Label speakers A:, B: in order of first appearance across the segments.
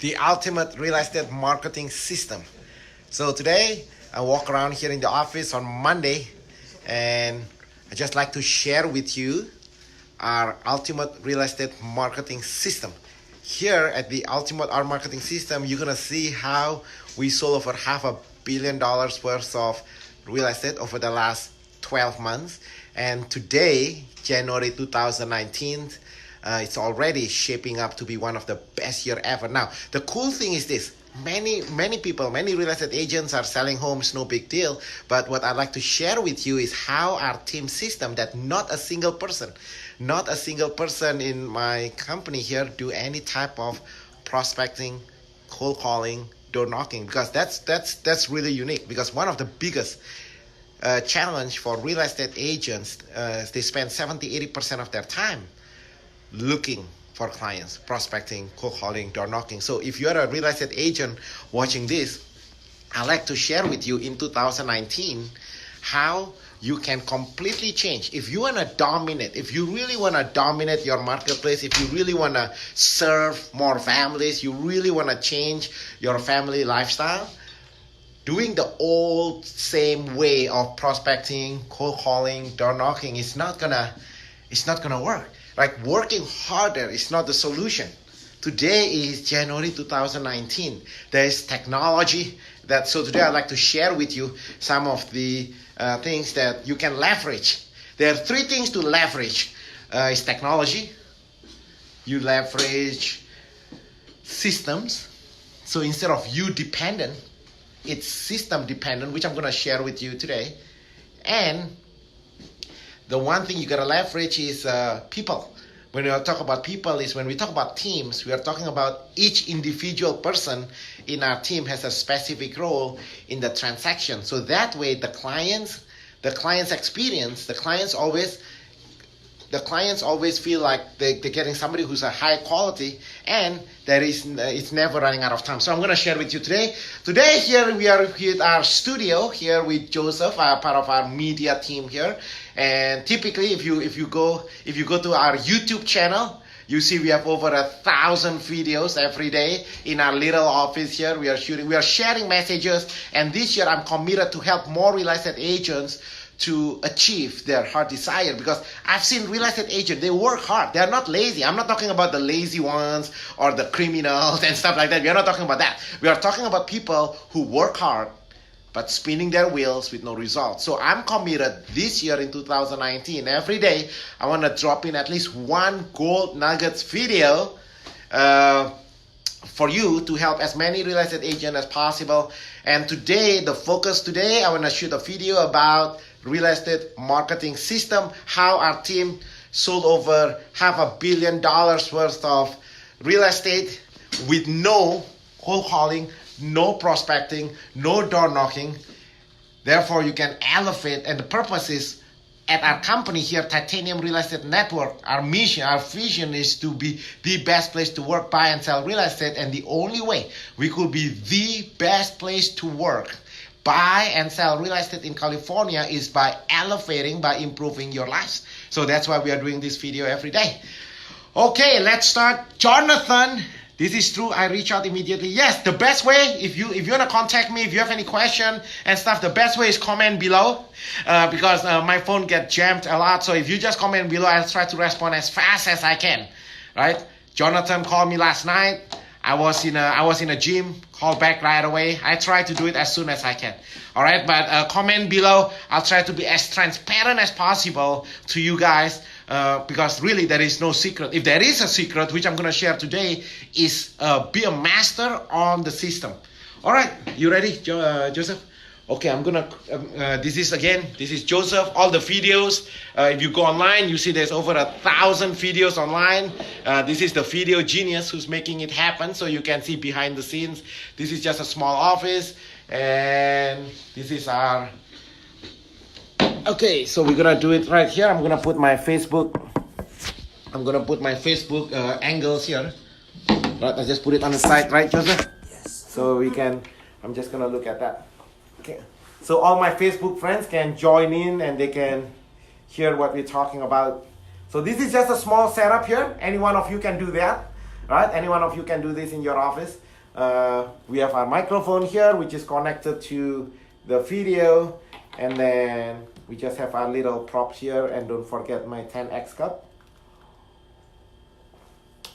A: the ultimate real estate marketing system. So today I walk around here in the office on Monday, and I just like to share with you our ultimate real estate marketing system. Here at the ultimate art marketing system, you're gonna see how we sold over $500 million worth of real estate over the last 12 months. And today, January 2019, it's already shaping up to be one of the best year ever. Now, the cool thing is this. Many real estate agents are selling homes, no big deal. But what I'd like to share with you is how our team system, that not a single person in my company here do any type of prospecting, cold calling, door knocking, because that's really unique. Because one of the biggest challenge for real estate agents, they spend 70-80% of their time looking for clients, prospecting, cold calling, door knocking. So if you're a real estate agent watching this, I'd like to share with you in 2019 how you can completely change. If you want to dominate, if you really want to dominate your marketplace, if you really want to serve more families, you really want to change your family lifestyle, doing the old same way of prospecting, cold calling, door knocking is not gonna work. Like, working harder is not the solution. Today is January 2019. There is technology so today I'd like to share with you some of the things that you can leverage. There are 3 things to leverage. It's technology. You leverage systems. So instead of you dependent, it's system dependent, which I'm going to share with you today. And the one thing you got to leverage is people. When we talk about people, is when we talk about teams, we are talking about each individual person in our team has a specific role in the transaction. So that way the client's experience, the clients always feel like they're getting somebody who's a high quality, and it's never running out of time. So I'm going to share with you today. Today here we are at our studio here with Joseph, part of our media team here. And typically, if you go to our YouTube channel, you see we have over 1,000 videos every day in our little office here. We are sharing messages, and this year I'm committed to help more real estate agents to achieve their heart desire, because I've seen real estate agents, they work hard. They're not lazy. I'm not talking about the lazy ones or the criminals and stuff like that. We are not talking about that. We are talking about people who work hard but spinning their wheels with no results. So I'm committed this year in 2019, every day I want to drop in at least one gold nuggets video for you to help as many real estate agents as possible. And today, the focus today, I want to shoot a video about real estate marketing system, how our team sold over $500 million worth of real estate with no cold calling, no prospecting, no door knocking. Therefore, you can elevate, and the purpose is, at our company here, Titanium Real Estate Network, our mission, our vision is to be the best place to work, buy, and sell real estate. And the only way we could be the best place to work, buy, and sell real estate in California is by elevating, by improving your lives. So that's why we are doing this video every day. Okay, let's start. Jonathan, this is true. I reach out immediately. Yes, the best way, if you want to contact me, if you have any question and stuff, the best way is comment below, because my phone gets jammed a lot. So if you just comment below, I'll try to respond as fast as I can. Right? Jonathan called me last night. I was in a gym. Call back right away. I try to do it as soon as I can. All right, but comment below. I'll try to be as transparent as possible to you guys. Because really there is no secret. If there is a secret, which I'm going to share today, is be a master on the system. All right, you ready, Joseph? Okay, I'm going to, this is Joseph. All the videos, if you go online, you see there's over 1,000 videos online. This is the video genius who's making it happen, so you can see behind the scenes. This is just a small office, and this is our... Okay, so we're gonna do it right here. I'm gonna put my Facebook angles here. Right, I just put it on the side, right, Joseph? Yes. So I'm just gonna look at that. Okay. So all my Facebook friends can join in and they can hear what we're talking about. So this is just a small setup here. Any one of you can do that, right? Any one of you can do this in your office. We have our microphone here, which is connected to the video, and then we just have our little props here, and don't forget my 10x cup.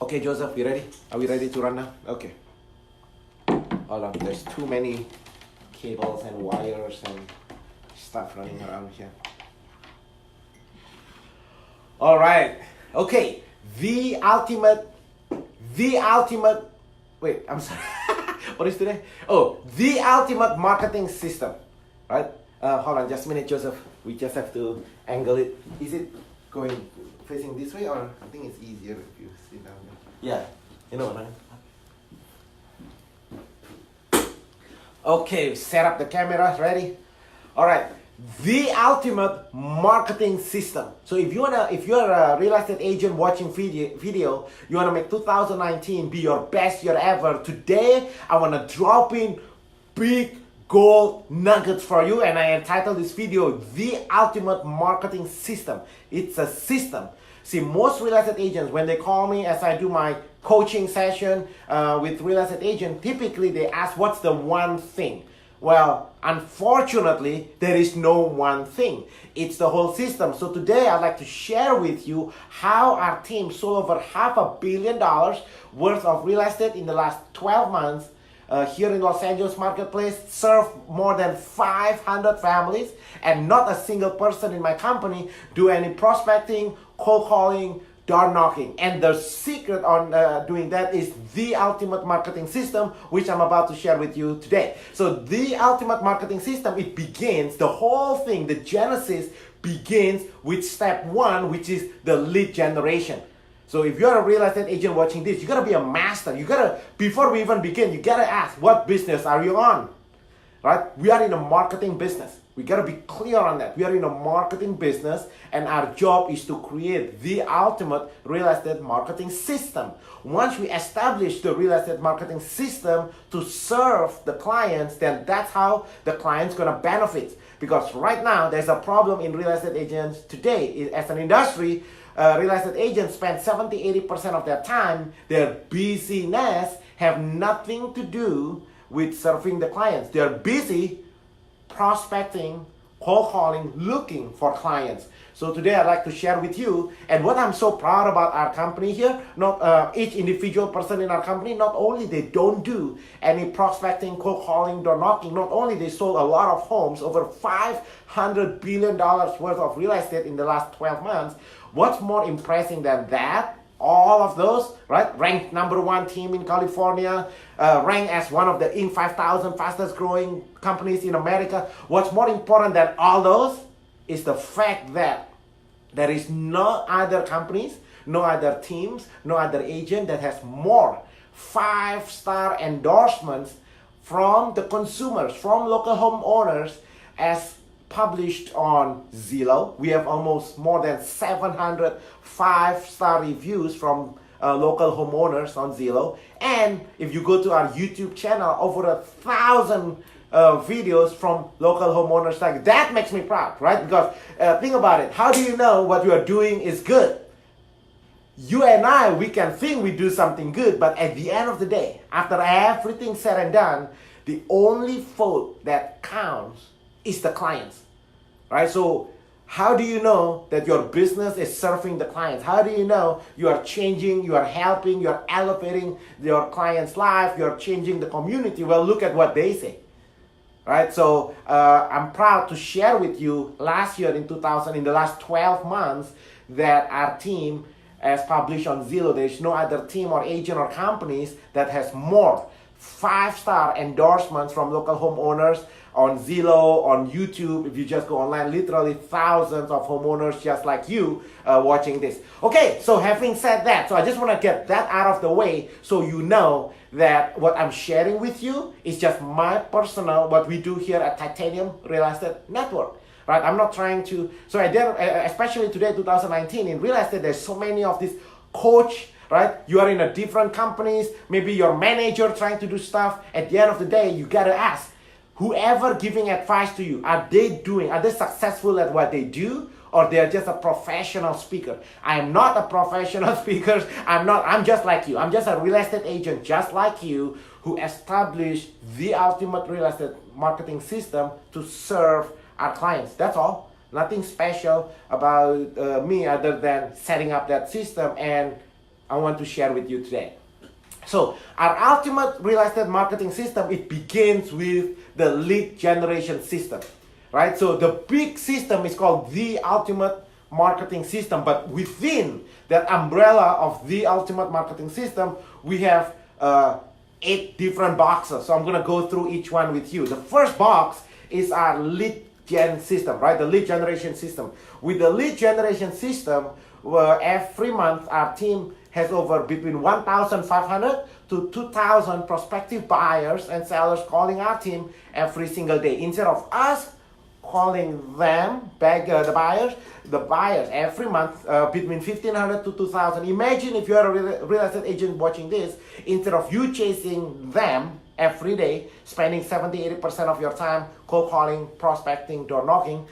A: Okay, Joseph, we ready? Are we ready to run now? Okay. Hold on, there's too many cables and wires and stuff running around here. All right. Okay. The ultimate. Wait, I'm sorry. What is today? Oh, the ultimate marketing system. Right? Hold on, just a minute, Joseph. We just have to angle it. Is it going facing this way, or I think it's easier if you sit down there. Yeah. You know what I mean? Okay, set up the camera. Ready? All right. The ultimate marketing system. So if you're a real estate agent watching video, you wanna make 2019 be your best year ever. Today, I wanna drop in big gold nuggets for you, and I entitled this video The Ultimate Marketing System. It's a system. See, most real estate agents, when they call me as I do my coaching session with real estate agents, typically they ask, what's the one thing? Well, unfortunately, there is no one thing. It's the whole system. So today, I'd like to share with you how our team sold over $500 million worth of real estate in the last 12 months here in Los Angeles marketplace, served more than 500 families, and not a single person in my company do any prospecting, cold calling, door knocking. And the secret on doing that is the ultimate marketing system, which I'm about to share with you today. So the ultimate marketing system, it begins, the whole thing, the genesis begins with step one, which is the lead generation. So if you're a real estate agent watching this, you gotta be a master. You gotta, before we even begin, you gotta ask, what business are you on? Right? We are in a marketing business. We gotta be clear on that. We are in a marketing business, and our job is to create the ultimate real estate marketing system. Once we establish the real estate marketing system to serve the clients, then that's how the client's gonna benefit. Because right now, there's a problem in real estate agents today. As an industry, real estate agents spend 70-80% of their time, their busyness, have nothing to do with serving the clients. They're busy prospecting, cold calling, looking for clients. So today I'd like to share with you, and what I'm so proud about our company here, not each individual person in our company, not only they don't do any prospecting, cold calling, door knocking, not only they sold a lot of homes, over $500 billion worth of real estate in the last 12 months. What's more impressive than that? All of those, right? Ranked number one team in California, ranked as one of the Inc. 5,000 fastest growing companies in America. What's more important than all those is the fact that there is no other companies, no other teams, no other agent that has more 5-star endorsements from the consumers, from local homeowners, as published on Zillow. We have almost more than 700 5-star reviews from local homeowners on Zillow. And if you go to our YouTube channel, over 1,000 videos from local homeowners. Like that makes me proud, right? Because think about it. How do you know what you are doing is good? You and I, we can think we do something good, but at the end of the day, after everything said and done, the only vote that counts is the clients, right? So how do you know that your business is serving the clients? How do you know you are changing, you are helping, you are elevating your client's life, you are changing the community? Well, look at what they say, right? So I'm proud to share with you last year in the last 12 months, that our team, as published on Zillow, there's no other team or agent or companies that has more 5-star endorsements from local homeowners on Zillow, on YouTube. If you just go online, literally thousands of homeowners just like you watching this. Okay, so having said that, so I just want to get that out of the way so you know that what I'm sharing with you is just my personal, what we do here at Titanium Real Estate Network. Right, I'm not trying to, so I did, especially today, 2019, in real estate, there's so many of these coach, right? You are in a different companies, maybe your manager trying to do stuff. At the end of the day, you gotta ask, whoever giving advice to you, are they successful at what they do? or they're just a professional speaker. I am not a professional speaker. I'm just like you. I'm just a real estate agent just like you who established the ultimate real estate marketing system to serve our clients. That's all. Nothing special about me other than setting up that system, and I want to share with you today. So our ultimate real estate marketing system, it begins with the lead generation system, right? So the big system is called the ultimate marketing system, but within that umbrella of the ultimate marketing system, we have 8 different boxes. So I'm gonna go through each one with you. The first box is our lead gen system, right? The lead generation system. With the lead generation system, every month our team has over between 1,500 to 2,000 prospective buyers and sellers calling our team every single day. Instead of us calling them back, the buyers every month between 1,500 to 2,000. Imagine if you're a real estate agent watching this, instead of you chasing them every day, spending 70-80% of your time cold calling, prospecting, door knocking,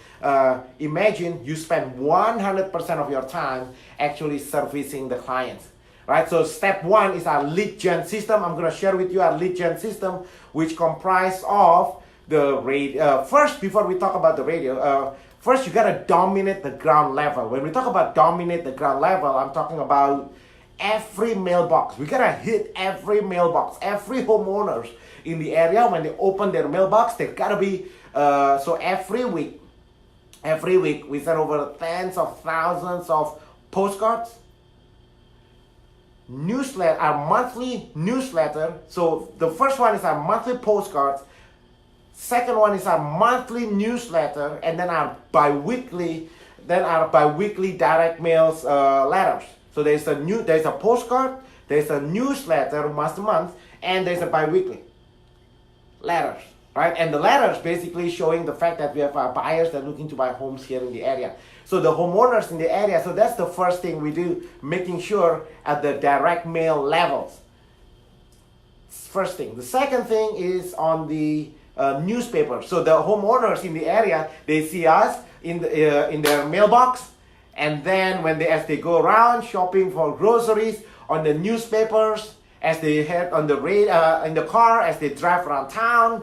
A: imagine you spend 100% of your time actually servicing the clients. Right, so step 1 is our lead gen system. I'm going to share with you our lead gen system, which comprises of the radio. First, before we talk about the radio, first you got to dominate the ground level. When we talk about dominate the ground level, I'm talking about every mailbox. We got to hit every mailbox. Every homeowners in the area, when they open their mailbox, they got to be, so every week we send over tens of thousands of postcards, newsletter, our monthly newsletter. So the first one is our monthly postcards, second one is our monthly newsletter, and then our bi-weekly direct mails letters. So there's a postcard, there's a newsletter once a month, and there's a bi-weekly letters, right? And the letters basically showing the fact that we have buyers that are looking to buy homes here in the area. So the homeowners in the area, so that's the first thing we do, making sure at the direct mail levels. First thing. The second thing is on the newspaper. So the homeowners in the area, they see us in their mailbox, and then as they go around shopping for groceries, on the newspapers, as they head on the in the car, as they drive around town,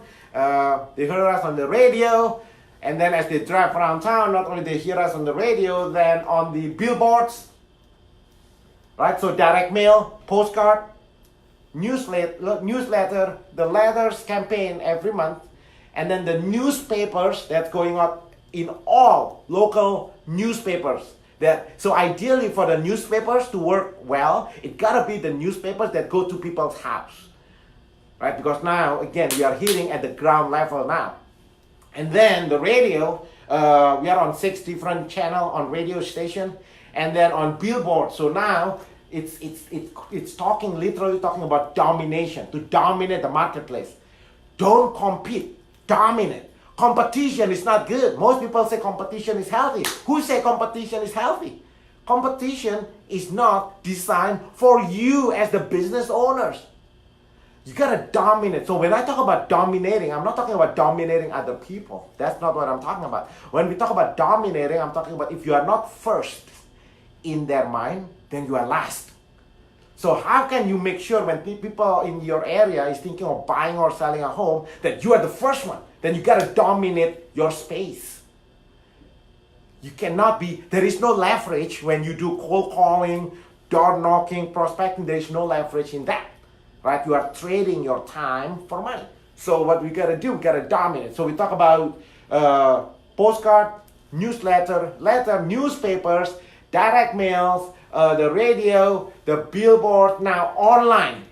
A: they hear us on the radio. And then as they drive around town, not only they hear us on the radio, then on the billboards, right? So direct mail, postcard, newsletter, the letters campaign every month, and then the newspapers that's going out in all local newspapers. So ideally for the newspapers to work well, it gotta be the newspapers that go to people's house, right? Because now, again, we are hitting at the ground level now. And then the radio, we are on 6 different channels on radio station, and then on billboard. So now it's literally talking about domination, to dominate the marketplace. Don't compete, dominate. Competition is not good. Most people say competition is healthy. Who say competition is healthy? Competition is not designed for you as the business owners. You gotta dominate. So when I talk about dominating, I'm not talking about dominating other people. That's not what I'm talking about. When we talk about dominating, I'm talking about if you are not first in their mind, then you are last. So how can you make sure when people in your area is thinking of buying or selling a home that you are the first one? Then you gotta dominate your space. You cannot be, there is no leverage when you do cold calling, door knocking, prospecting. There is no leverage in that. Right? You are trading your time for money. So what we gotta do, we gotta dominate. So we talk about postcard, newsletter, newspapers, direct mails, the radio, the billboard, now online.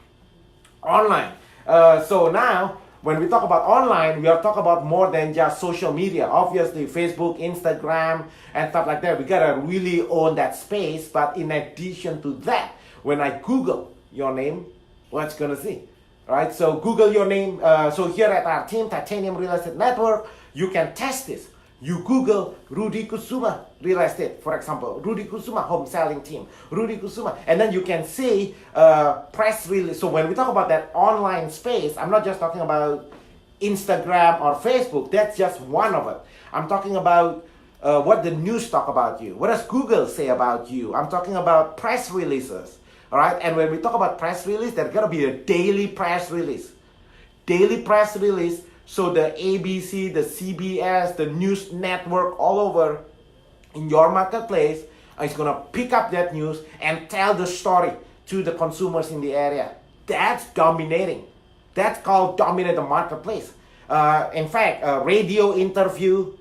A: So now, when we talk about online, we are talking about more than just social media. Obviously, Facebook, Instagram, and stuff like that. We gotta really own that space. But in addition to that, when I Google your name, what's gonna see, right? So Google your name. So here at our team, Titanium Real Estate Network, you can test this. You Google Rudy Kusuma Real Estate, for example, Rudy Kusuma Home Selling Team, Rudy Kusuma, and then you can see press release. So when we talk about that online space, I'm not just talking about Instagram or Facebook. That's just one of it. I'm talking about what the news talk about you. What does Google say about you? I'm talking about press releases. All right, and when we talk about press release, there's gotta be a daily press release. Daily press release, so the ABC, the CBS, the news network all over in your marketplace is gonna pick up that news and tell the story to the consumers in the area. That's dominating. That's called dominate the marketplace. In fact, a radio interview,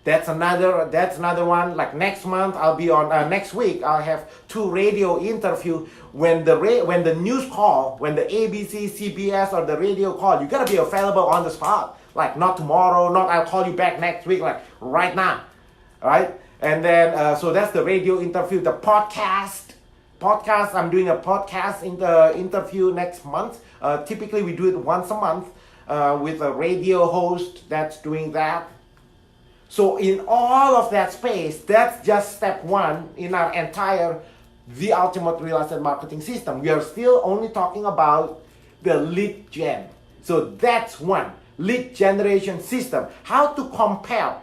A: that's another one. Like next month, I'll be on. Next week, I'll have 2 radio interview. When the news call, when the ABC, CBS, or the radio call, you gotta be available on the spot. Like not tomorrow, not I'll call you back next week. Like right now, right? And then so that's the radio interview. The podcast. I'm doing a podcast interview next month. Typically, we do it once a month with a radio host that's doing that. So in all of that space, that's just step 1 in our entire The Ultimate Real Estate Marketing System. We are still only talking about the lead gen. So that's 1, lead generation system. How to compel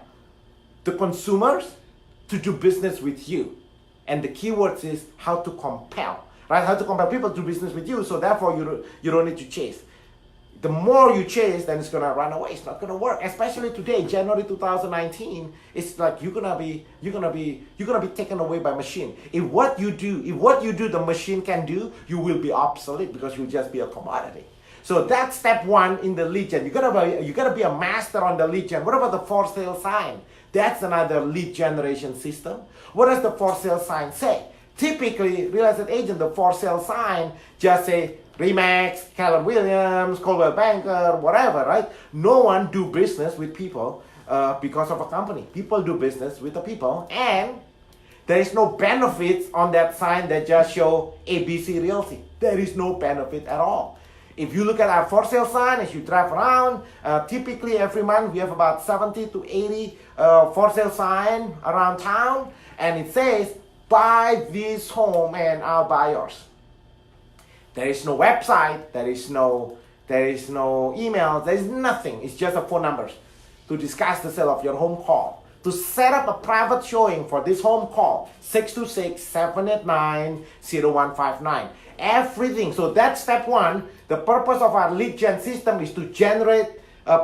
A: the consumers to do business with you. And the keywords is how to compel, right? How to compel people to do business with you. So therefore, you don't need to chase. The more you chase, then it's gonna run away. It's not gonna work. Especially today, January 2019. It's like you're gonna be taken away by machine. If what you do, the machine can do, you will be obsolete because you'll just be a commodity. So that's step 1 in the lead gen. You gotta be a master on the lead gen. What about the for sale sign? That's another lead generation system. What does the for sale sign say? Typically, real estate agent, the for sale sign just say Remax, Keller Williams, Coldwell Banker, whatever, right? No one do business with people because of a company. People do business with the people, and there is no benefits on that sign that just show ABC Realty. There is no benefit at all. If you look at our for sale sign, as you drive around, typically every month we have about 70 to 80 for sale sign around town, and it says, buy this home and I'll buy yours. There is no website, there is no email, there is nothing. It's just a phone numbers to discuss the sale of your home call. To set up a private showing for this home call, 626-789-0159. Everything. So that's step 1. The purpose of our lead gen system is to generate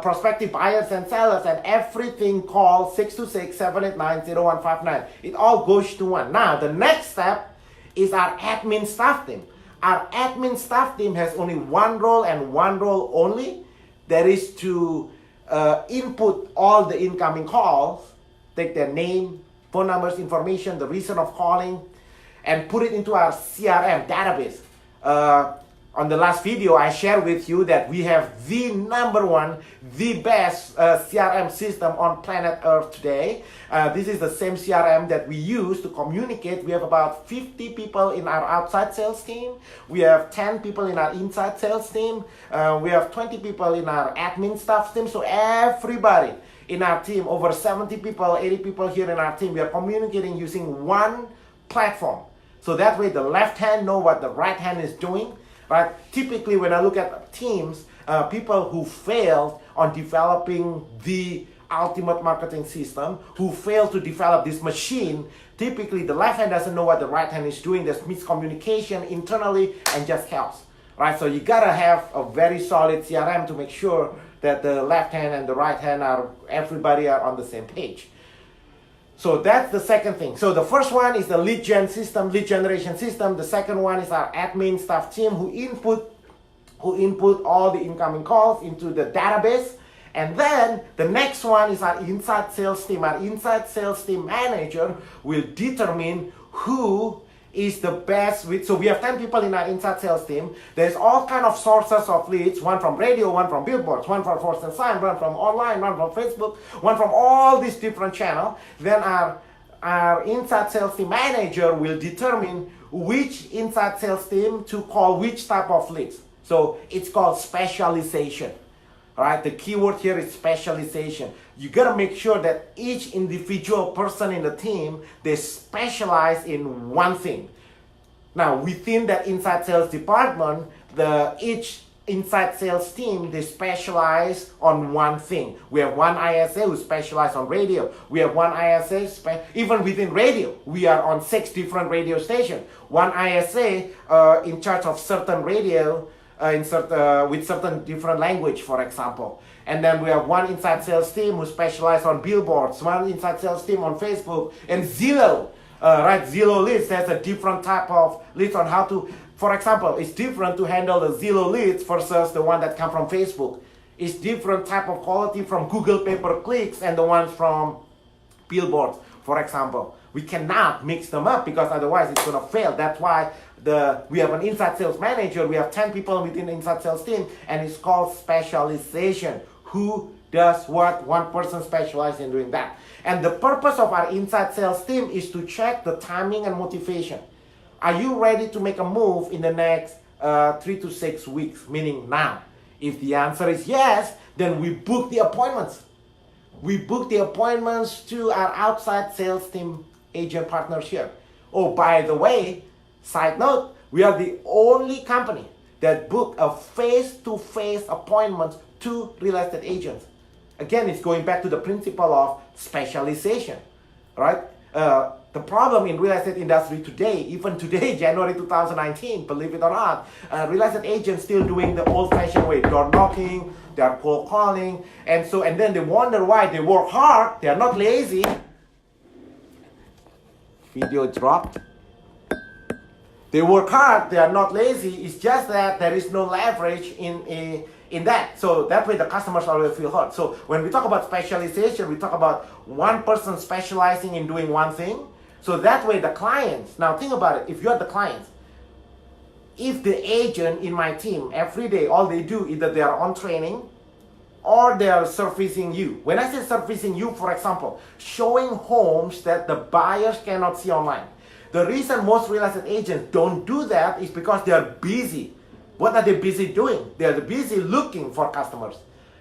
A: prospective buyers and sellers, and everything call 626-789-0159. It all goes to 1. Now, the next step is our admin staff team. Our admin staff team has only one role and one role only. That is to input all the incoming calls, take their name, phone numbers, information, the reason of calling, and put it into our CRM database. On the last video, I shared with you that we have the number 1, the best CRM system on planet Earth today. This is the same CRM that we use to communicate. We have about 50 people in our outside sales team. We have 10 people in our inside sales team. We have 20 people in our admin staff team. So everybody in our team, over 70 people, 80 people here in our team, we are communicating using one platform. So that way the left hand know what the right hand is doing. Right? Typically, when I look at teams, people who failed on developing the ultimate marketing system, who failed to develop this machine, typically the left hand doesn't know what the right hand is doing. There's miscommunication internally and just chaos. Right? So you gotta have a very solid CRM to make sure that the left hand and the right hand everybody are on the same page. So that's the second thing. So the first one is the lead gen system, lead generation system. The second one is our admin staff team who input all the incoming calls into the database. And then the next one is our inside sales team. Our inside sales team manager will determine who is the best with. So we have 10 people in our inside sales team. There's all kind of sources of leads, one from radio, one from billboards, one from for sale sign, one from online, one from Facebook, one from all these different channels. Then our inside sales team manager will determine which inside sales team to call which type of leads. So it's called specialization. All right, the keyword here is specialization. You gotta make sure that each individual person in the team, they specialize in one thing. Now, within that inside sales department, each inside sales team, they specialize on one thing. We have one ISA who specializes on radio. We have one ISA, even within radio, we are on 6 different radio stations. One ISA in charge of certain radio with certain different language, for example. And then we have one inside sales team who specializes on billboards, one inside sales team on Facebook, and Zillow. Zillow leads has a different type of leads on how to, for example, it's different to handle the Zillow leads versus the one that come from Facebook. It's different type of quality from Google pay-per-clicks and the ones from billboards, for example. We cannot mix them up because otherwise it's going to fail. That's why we have an inside sales manager. We have 10 people within the inside sales team, and it's called specialization. Who does what? One person specializes in doing that. And the purpose of our inside sales team is to check the timing and motivation. Are you ready to make a move in the next 3 to 6 weeks, meaning now? If the answer is yes, then we book the appointments. We book the appointments to our outside sales team agent partners here. Oh, by the way, side note, we are the only company that book a face-to-face appointment to real estate agents. Again, it's going back to the principle of specialization, right? The problem in real estate industry today, even today, January 2019, believe it or not, real estate agents still doing the old-fashioned way, door knocking, they are cold calling, and then they wonder why they work hard, they are not lazy. Video dropped. They work hard, they are not lazy, it's just that there is no leverage in that. So that way the customers always feel hurt. So when we talk about specialization, we talk about one person specializing in doing one thing. So that way the clients, now think about it, if you're the clients, if the agent in my team, every day, all they do, either they are on training or they are servicing you. When I say servicing you, for example, showing homes that the buyers cannot see online. The reason most real estate agents don't do that is because they are busy. What are they busy doing? They are busy looking for customers,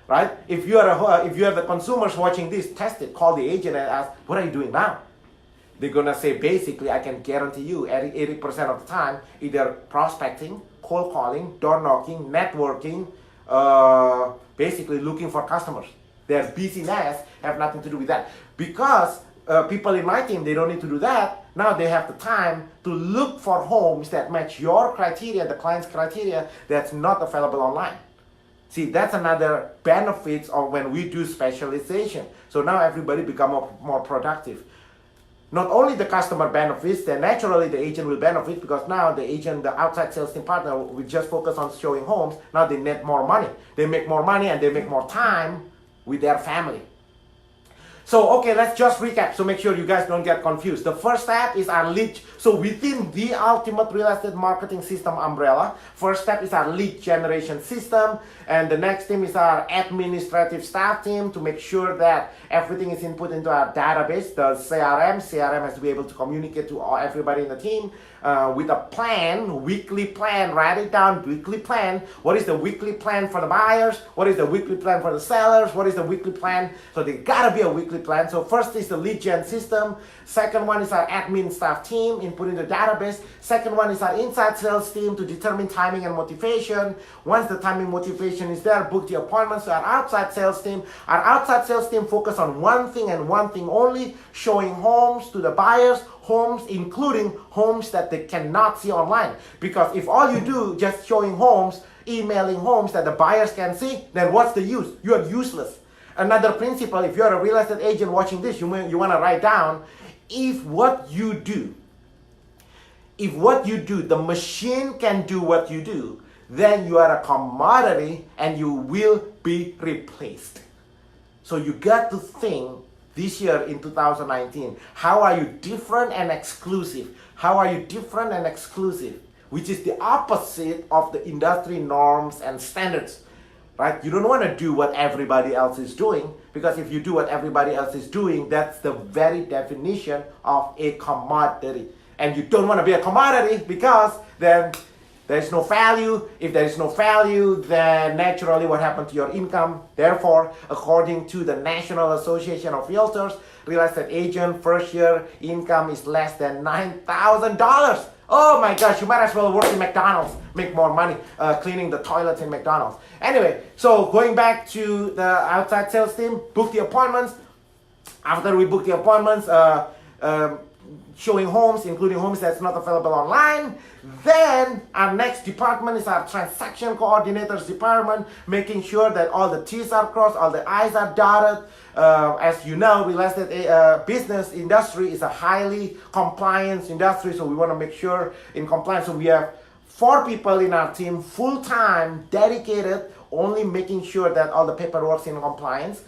A: right? If you are the consumers watching this, test it. Call the agent and ask, what are you doing now? They're gonna say, basically, I can guarantee you 80% of the time, either prospecting, cold calling, door knocking, networking, basically looking for customers. Their busyness have nothing to do with that. Because people in my team, they don't need to do that. Now they have the time to look for homes that match your criteria, the client's criteria, that's not available online. See, that's another benefits of when we do specialization. So now everybody become more productive. Not only the customer benefits, then naturally the agent will benefit because now the agent, the outside sales team partner, will just focus on showing homes. Now they net more money. They make more money and they make more time with their family. So, okay, let's just recap so make sure you guys don't get confused. The first step is our lead. So within the ultimate real estate marketing system umbrella, first step is our lead generation system. And the next team is our administrative staff team to make sure that everything is input into our database, the CRM. CRM has to be able to communicate to everybody in the team with a plan, weekly plan. Write it down, weekly plan. What is the weekly plan for the buyers? What is the weekly plan for the sellers? What is the weekly plan? So there gotta be a weekly plan. So first is the lead gen system. Second one is our admin staff team, input in the database. Second one is our inside sales team to determine timing and motivation. Once the timing motivation is there, book the appointments to our outside sales team. Our outside sales team focus on one thing and one thing only, showing homes to the buyers, homes including homes that they cannot see online. Because if all you do just showing homes, emailing homes that the buyers can see, then what's the use? You are useless. Another principle, if you're a real estate agent watching this, you want to write down, if what you do, the machine can do what you do, then you are a commodity and you will be replaced. So you got to think this year in 2019, how are you different and exclusive? How are you different and exclusive? Which is the opposite of the industry norms and standards. Right? You don't want to do what everybody else is doing, because if you do what everybody else is doing, that's the very definition of a commodity. And you don't want to be a commodity because then there's no value. If there is no value, then naturally what happened to your income? Therefore, according to the National Association of Realtors, real estate agent first year income is less than $9,000 Oh my gosh, you might as well work in McDonald's, make more money cleaning the toilets in McDonald's. Anyway, so going back to the outside sales team, book the appointments. After we book the appointments, showing homes, including homes that's not available online. Then our next department is our transaction coordinators department, making sure that all the T's are crossed, all the I's are dotted. As you know, real estate business industry is a highly compliance industry, so we want to make sure in compliance. So we have 4 people in our team, full-time, dedicated, only making sure that all the paperwork's in compliance.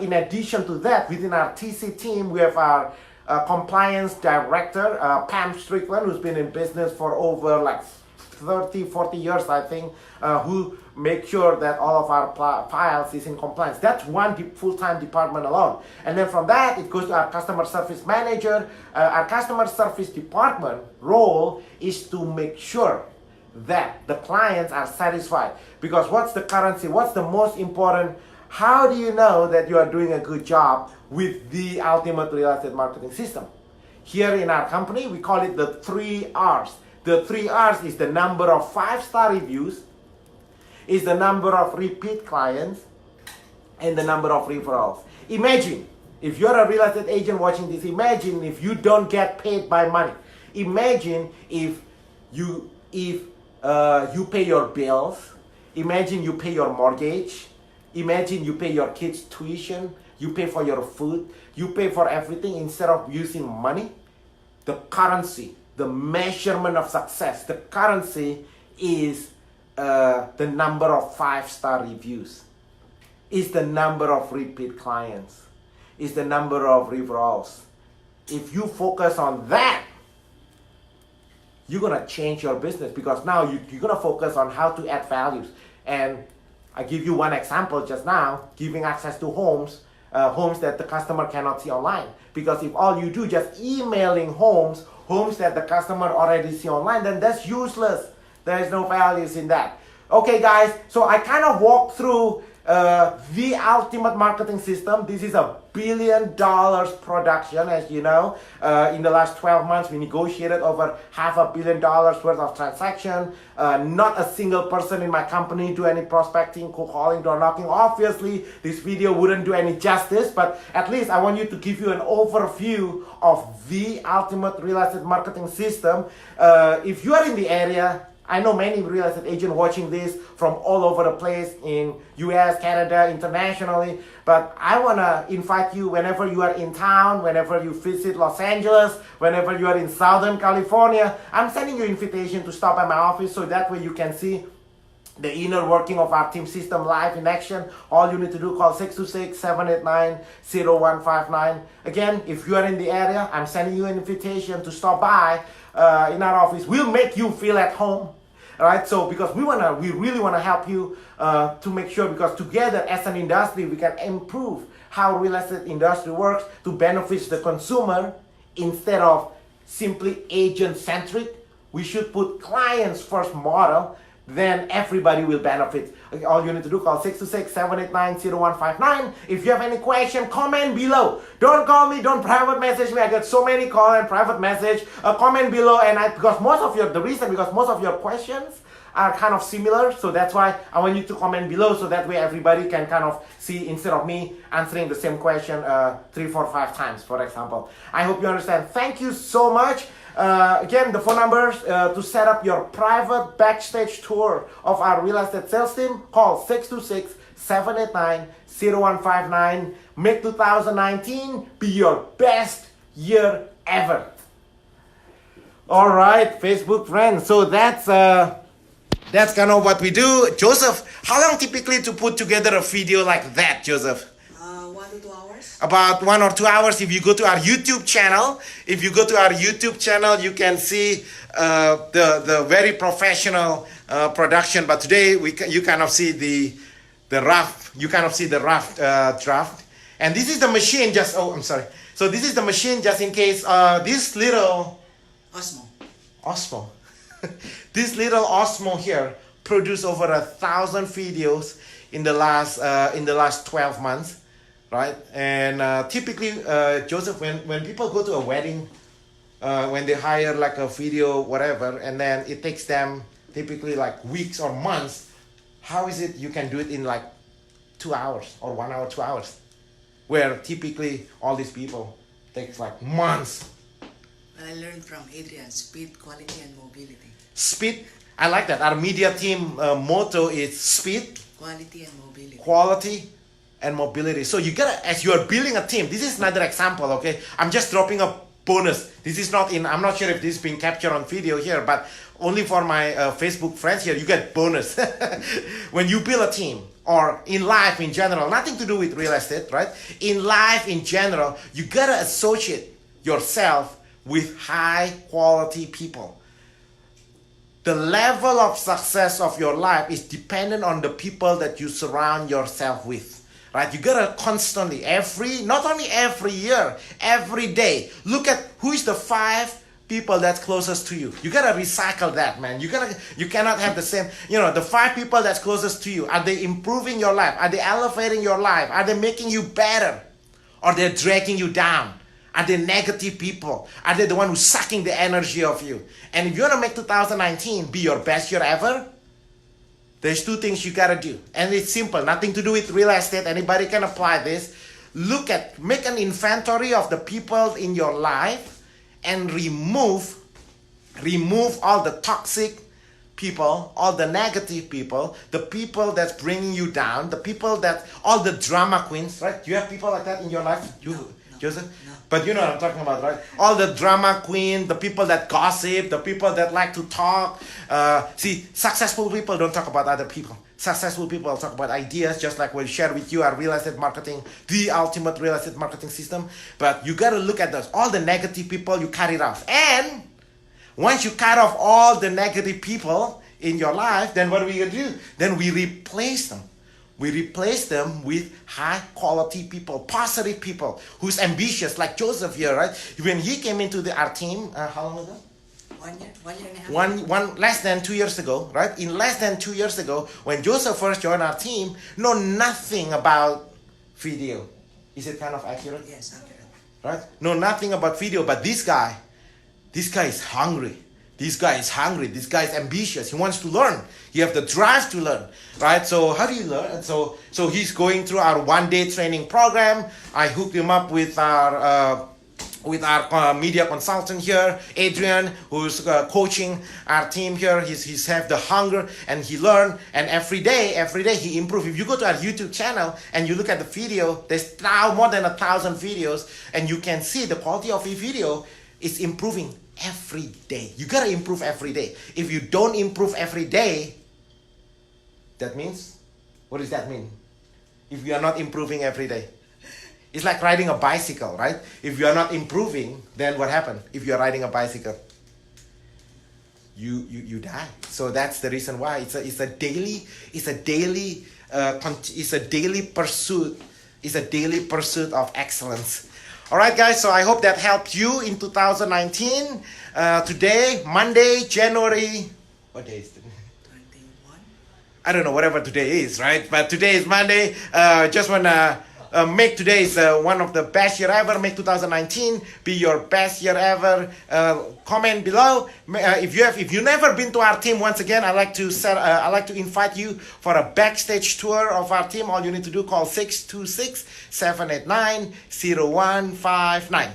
A: In addition to that, within our TC team, we have our compliance director, Pam Strickland, who's been in business for over like 30, 40 years, I think, who make sure that all of our files is in compliance. That's one full-time department alone. And then from that, it goes to our customer service manager. Our customer service department role is to make sure that the clients are satisfied. Because what's the currency? What's the most important? How do you know that you are doing a good job with the ultimate real estate marketing system? Here in our company, we call it the 3 R's. The 3 R's is the number of 5-star reviews, is the number of repeat clients, and the number of referrals. Imagine, if you're a real estate agent watching this, imagine if you don't get paid by money. Imagine if you pay your bills. Imagine you pay your mortgage. Imagine you pay your kids' tuition. You pay for your food. You pay for everything instead of using money. The currency, the measurement of success, the currency is the number of 5-star reviews, is the number of repeat clients, is the number of referrals. If you focus on that, you're going to change your business, because now you're going to focus on how to add values. And I give you one example just now, giving access to homes that the customer cannot see online. Because if all you do just emailing homes that the customer already see online, then that's useless. There is no values in that. Okay guys, so I kind of walked through the ultimate marketing system. This is a $1 billion production, as you know. In the last 12 months, we negotiated over $500 million worth of transaction. Not a single person in my company do any prospecting, cold calling, door knocking. Obviously, this video wouldn't do any justice, but at least I want you to give you an overview of the ultimate real estate marketing system. If you are in the area, I know many real estate agents watching this from all over the place in US, Canada, internationally. But I want to invite you whenever you are in town, whenever you visit Los Angeles, whenever you are in Southern California, I'm sending you an invitation to stop by my office, so that way you can see the inner working of our team system live in action. All you need to do, call 626-789-0159. Again, if you are in the area, I'm sending you an invitation to stop by in our office. We'll make you feel at home. All right, so because we really want to help you to make sure, because together as an industry, we can improve how real estate industry works to benefit the consumer instead of simply agent-centric. We should put clients first model, then everybody will benefit. All you need to do, call 626-789-0159. If you have any question, comment below. Don't call me, don't private message me. I get so many call and private message. Comment below, and because most of your questions are kind of similar, so that's why I want you to comment below, so that way everybody can kind of see, instead of me answering the same question 3, 4, 5 times, for example. I hope you understand. Thank you so much. Again, the phone numbers to set up your private backstage tour of our real estate sales team, call 626-789-0159. Make 2019 be your best year ever. All right, Facebook friends. So that's kind of what we do. Joseph, how long typically to put together a video like that, Joseph?
B: 1 to 2 hours.
A: About 1 or 2 hours. If you go to our YouTube channel, you can see the very professional production. But today you kind of see the rough. You kind of see the rough draft. And this is the machine. So this is the machine just in case. This little Osmo. This little Osmo here produced over 1,000 videos in the last 12 months. Right, and typically, Joseph, when people go to a wedding, when they hire like a video, whatever, and then it takes them typically like weeks or months. How is it you can do it in like 2 hours or 1 hour, 2 hours? Where typically all these people takes like months.
B: I learned from Adrian, speed, quality, and mobility.
A: Speed, I like that. Our media team motto is speed,
B: Quality and mobility.
A: quality, and mobility. So you gotta, as you are building a team, this is another example, okay? I'm just dropping a bonus. This is not in, I'm not sure if this is being captured on video here, but only for my Facebook friends here, you get bonus. When you build a team, or in life in general, nothing to do with real estate, right? In life in general, you gotta associate yourself with high quality people. The level of success of your life is dependent on the people that you surround yourself with, right? You gotta constantly, not only every year, every day, look at who is the 5 people that's closest to you. You gotta recycle that, man. You cannot have the same, the 5 people that's closest to you. Are they improving your life? Are they elevating your life? Are they making you better? Or they're dragging you down? Are they negative people? Are they the one who's sucking the energy of you? And if you want to make 2019 be your best year ever, there's 2 things you gotta do. And it's simple, nothing to do with real estate. Anybody can apply this. Make an inventory of the people in your life and remove all the toxic people, all the negative people, the people that's bringing you down, the people all the drama queens, right? Do you have people like that in your life?
B: No.
A: Joseph?
B: No.
A: But you know what I'm talking about, right? All the drama queen, the people that gossip, the people that like to talk. See, successful people don't talk about other people. Successful people talk about ideas, just like we share with you our real estate marketing, the ultimate real estate marketing system. But you got to look at those. All the negative people, you cut it off. And once you cut off all the negative people in your life, then what are we going to do? Then we replace them. We replace them with high quality people, positive people, who's ambitious, like Joseph here, right? When he came into our team, how long ago?
B: 1 year and a half.
A: Less than 2 years ago, right? In less than 2 years ago, when Joseph first joined our team, know nothing about video. Is it kind of accurate?
B: Yes, accurate.
A: Right? Know nothing about video, but this guy is hungry. This guy is hungry. This guy is ambitious. He wants to learn. He has the drive to learn, right? So how do you learn? So he's going through our 1-day training program. I hooked him up with our media consultant here, Adrian, who's coaching our team here. He's have the hunger and he learn, and every day he improve. If you go to our YouTube channel and you look at the video, there's now more than 1,000 videos, and you can see the quality of the video is improving every day. You gotta improve every day. If you don't improve every day, that means, what does that mean? If you are not improving every day, it's like riding a bicycle, right? If you are not improving, then what happens? If you are riding a bicycle, you die. So that's the reason why it's a daily pursuit. It's a daily pursuit of excellence. All right, guys. So I hope that helped you in 2019. Today, Monday, January. What day is today?
B: 21.
A: I don't know, whatever today is, right? But today is Monday. Just wanna make today is one of the best year ever. Make 2019 be your best year ever. Comment below if you've never been to our team. Once again, I like to invite you for a backstage tour of our team. All you need to do, call 626-789-0159.